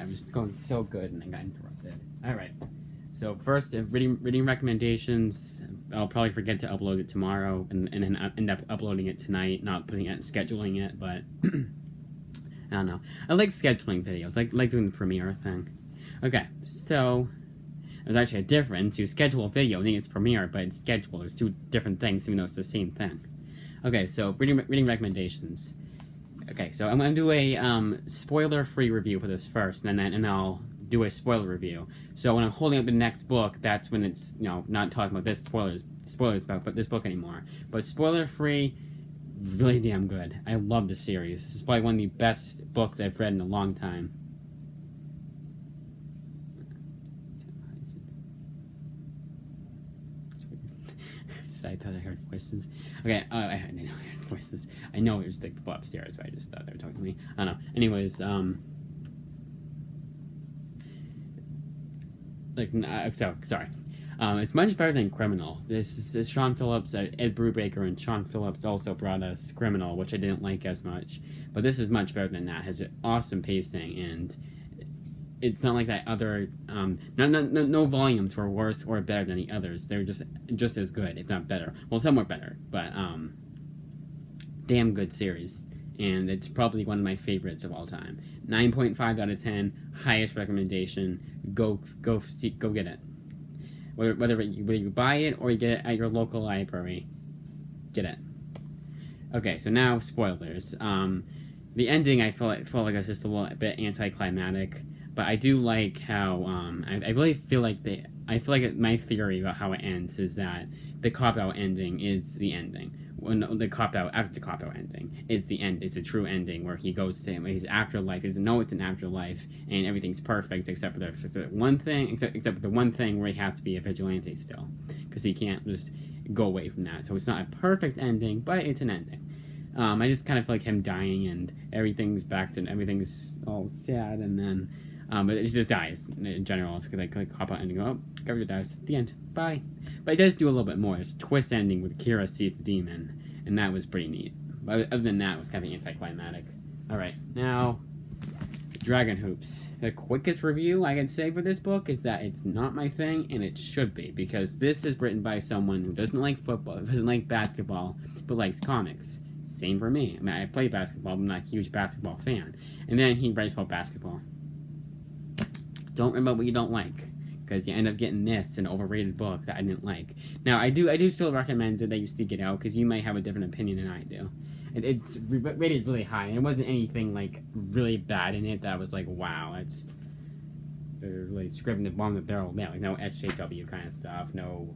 I was going so good and I got interrupted. All right. So first, reading recommendations. I'll probably forget to upload it tomorrow and then end up uploading it tonight, not putting it, scheduling it. But I don't know. I like scheduling videos. I like doing the Premiere thing. Okay, so there's actually a difference. You schedule a video, I think it's Premiere, but it's schedule. There's two different things, even though it's the same thing. Okay, so reading recommendations. Okay, so I'm gonna do a spoiler-free review for this first, and I'll do a spoiler review. So when I'm holding up the next book, that's when it's not talking about this spoilers about but this book anymore. But spoiler-free, really damn good. I love the series. This is probably one of the best books I've read in a long time. I thought I heard voices. Okay, I didn't know I heard voices. I know it was like people upstairs, but I just thought they were talking to me. I don't know. Anyways, sorry. It's much better than Criminal. This is Sean Phillips, Ed Brubaker, and Sean Phillips also brought us Criminal, which I didn't like as much. But this is much better than that. It has an awesome pacing, and it's not like that other no volumes were worse or better than the others. They're just as good, if not better. Well, somewhat better, but damn good series, and it's probably one of my favorites of all time. 9.5 out of 10, highest recommendation. Go get it. Whether you buy it or you get it at your local library, get it. Okay, so now spoilers. The ending I felt like it's just a little bit anticlimactic. But I do like how I really feel like my theory about how it ends is that the cop-out ending is the ending. When the cop-out after the cop-out ending is the end. It's a true ending where he goes to his afterlife. He doesn't know it's an afterlife, and everything's perfect except for the one thing. Except for the one thing where he has to be a vigilante still, because he can't just go away from that. So it's not a perfect ending, but it's an ending. I just kind of feel like him dying and everything's all sad, and then. But it just dies in general. It's like cop out ending. Oh, character dies. The end. Bye. But it does do a little bit more. It's a twist ending with Kira sees the demon, and that was pretty neat. But other than that, it was kind of anticlimactic. All right, now Dragon Hoops. The quickest review I can say for this book is that it's not my thing, and it should be, because this is written by someone who doesn't like football, doesn't like basketball, but likes comics. Same for me. I mean, I play basketball, but I'm not a huge basketball fan. And then he writes about basketball. Don't remember what you don't like, because you end up getting this, an overrated book that I didn't like. Now, I do still recommend that you seek it out, because you might have a different opinion than I do. It's rated really high, and there wasn't anything, like, really bad in it that was like, wow, they're really scribbling the bottom of the barrel. Yeah, like, no SJW kind of stuff, no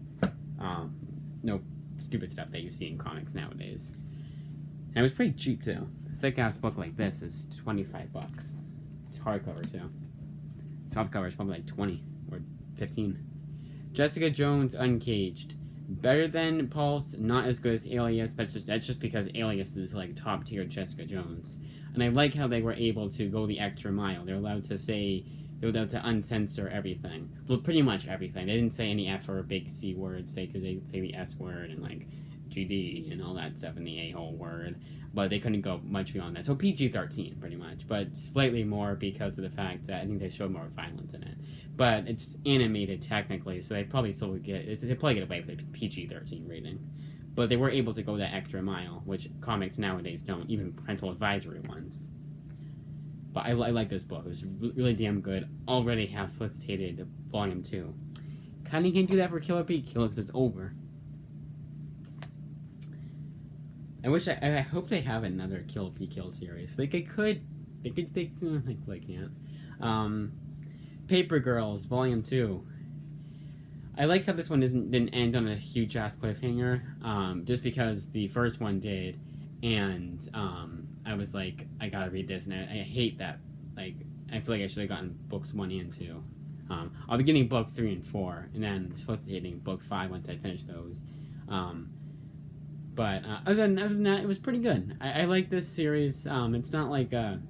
stupid stuff that you see in comics nowadays. And it was pretty cheap, too. A thick-ass book like this is $25. It's hardcover, too. Softcover is probably like 20 or 15. Jessica Jones Uncaged. Better than Pulse, not as good as Alias, but that's just because Alias is like top tier Jessica Jones. And I like how they were able to go the extra mile. They're allowed to uncensor everything. Well, pretty much everything. They didn't say any F or big C words. They say the S word and like GD and all that stuff in the A-hole word. But they couldn't go much beyond that. So PG-13, pretty much. But slightly more because of the fact that I think they showed more violence in it. But it's animated, technically, so they probably still get away with a PG-13 rating. But they were able to go that extra mile, which comics nowadays don't, even parental advisory ones. But I like this book. It was really damn good. Already have solicited Volume 2. Kinda can't do that for Kill or Be Killed because it's over. I hope they have another Kill or Be Killed series. They can't. Paper Girls, Volume 2. I like how this one didn't end on a huge ass cliffhanger, just because the first one did, and I was like, I gotta read this, and I hate that. Like, I feel like I should have gotten books 1 and 2. I'll be getting book 3 and 4, and then soliciting book 5 once I finish those. But other than that, it was pretty good. I like this series. It's not like and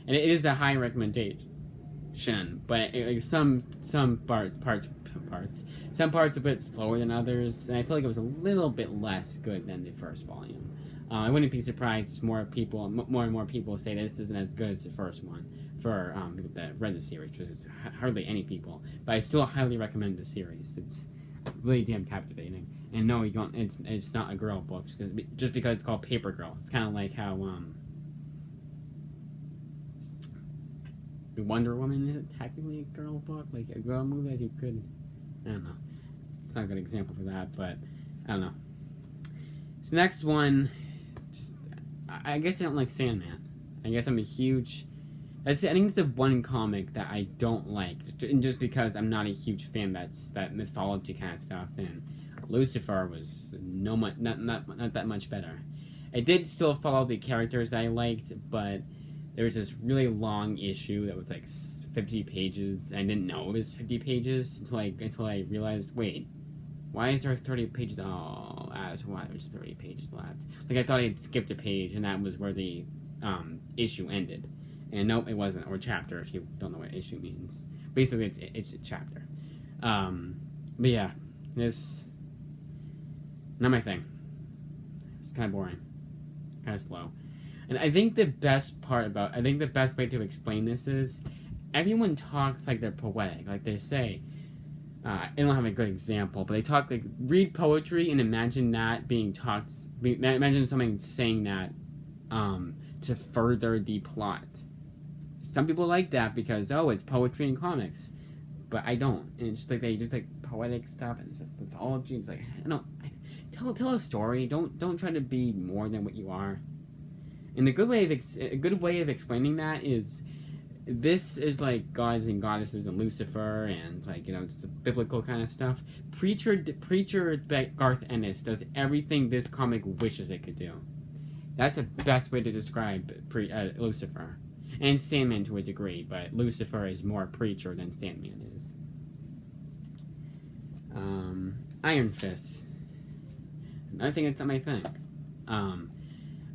it is a high recommendation, but some parts a bit slower than others, and I feel like it was a little bit less good than the first volume. I wouldn't be surprised if more and more people say this isn't as good as the first one, for people that read the series, which is hardly any people. But I still highly recommend the series. It's really damn captivating. And no, you don't. It's not a girl book just because it's called Paper Girl. It's kind of like how Wonder Woman is technically a girl book, like a girl movie that you could. I don't know. It's not a good example for that, but I don't know. So next one, I guess I don't like Sandman. I guess I'm a huge. I think it's the one comic that I don't like, and just because I'm not a huge fan. That's that mythology kind of stuff, and Lucifer was not that much better. It did still follow the characters I liked, but there was this really long issue that was like 50 pages. I didn't know it was 50 pages until I realized, wait, why is there 30 pages? Oh, that's why there's 30 pages left. Like I thought I had skipped a page, and that was where the issue ended. And nope, it wasn't, or chapter if you don't know what issue means. Basically, it's a chapter. But yeah, this not my thing. It's kind of boring, kind of slow. And I think the best way to explain this is everyone talks like they're poetic, like they say. I don't have a good example, but they talk like read poetry and imagine that being talked. Imagine someone saying that to further the plot. Some people like that because it's poetry and comics, but I don't. And it's just like they just like poetic stuff and stuff, mythology. It's like tell a story. Don't try to be more than what you are. And a good way of explaining that is, this is like gods and goddesses and Lucifer and like it's the biblical kind of stuff. Preacher Garth Ennis does everything this comic wishes it could do. That's the best way to describe Lucifer. And Sandman to a degree, but Lucifer is more preacher than Sandman is. Iron Fist. I think it's not my thing.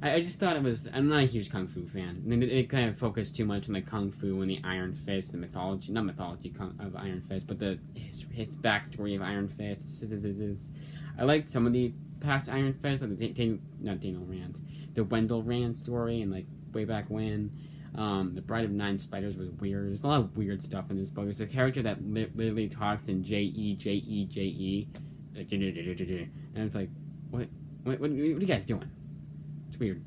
I just thought it was. I'm not a huge kung fu fan. It kind of focused too much on the kung fu and the Iron Fist, the mythology, not mythology of Iron Fist, but his backstory of Iron Fist. I liked some of the past Iron Fist, like not Daniel Rand, the Wendell Rand story, and like way back when. The Bride of Nine Spiders was weird. There's a lot of weird stuff in this book. There's a character that literally talks in J-E-J-E-J-E. And it's like, what are you guys doing? It's weird.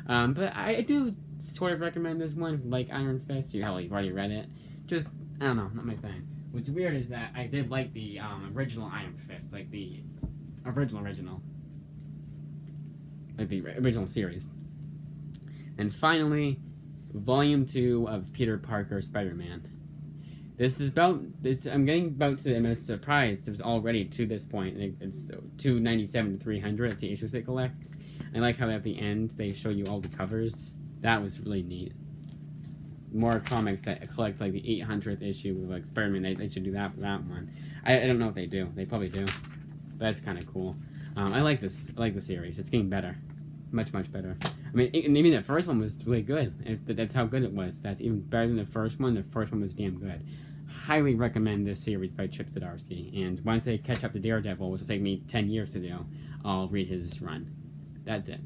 But I do sort of recommend this one, like Iron Fist. You've already read it. Just, I don't know, not my thing. What's weird is that I did like the original Iron Fist, like the original. Like the original series. And finally, Volume 2 of Peter Parker Spider-Man. This is I'm getting about to. I'm surprised it was already to this point. It's 297 to 300. It's the issues it collects. I like how at the end they show you all the covers. That was really neat. More comics that collect like the 800th issue of like Spider-Man. They should do that for that one. I don't know if they do. They probably do. That's kind of cool. I like this. I like the series. It's getting better. Much better. I mean, even the first one was really good. That's how good it was. That's even better than the first one. The first one was damn good. Highly recommend this series by Chip Zdarsky. And once I catch up to Daredevil, which will take me 10 years to do, I'll read his run. That's it.